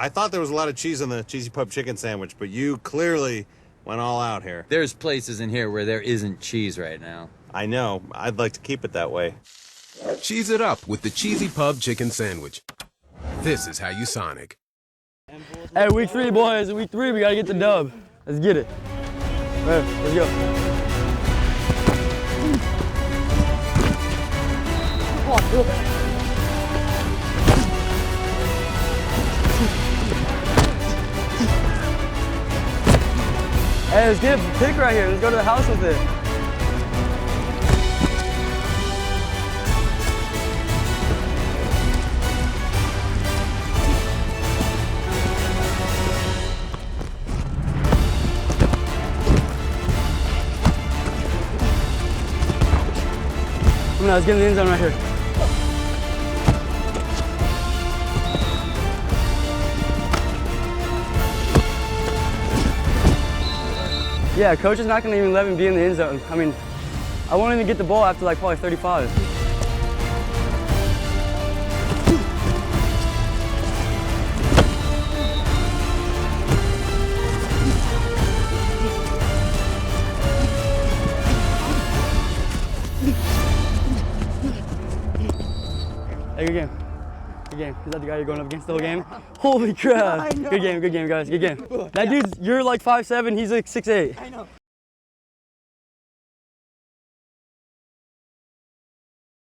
I thought there was a lot of cheese on the cheesy pub chicken sandwich, but you clearly went all out here. There's places in here where there isn't cheese right now. I know. I'd like to keep it that way. Cheese it up with the cheesy pub chicken sandwich. This is how you Sonic. Hey, week 3, boys. Week 3, we gotta get the dub. Let's get it. All right, let's go. Hey, let's get a pick right here. Let's go to the house with it. Come on, let's get in the end zone right here. Yeah, coach is not going to even let me be in the end zone. I mean, I won't even get the ball after like probably 35. Hey, good game. Good game. Is that the guy you're going up against the whole game? Holy crap. Good game, guys. Good game. That dude's, you're like 5'7", he's like 6'8". I know.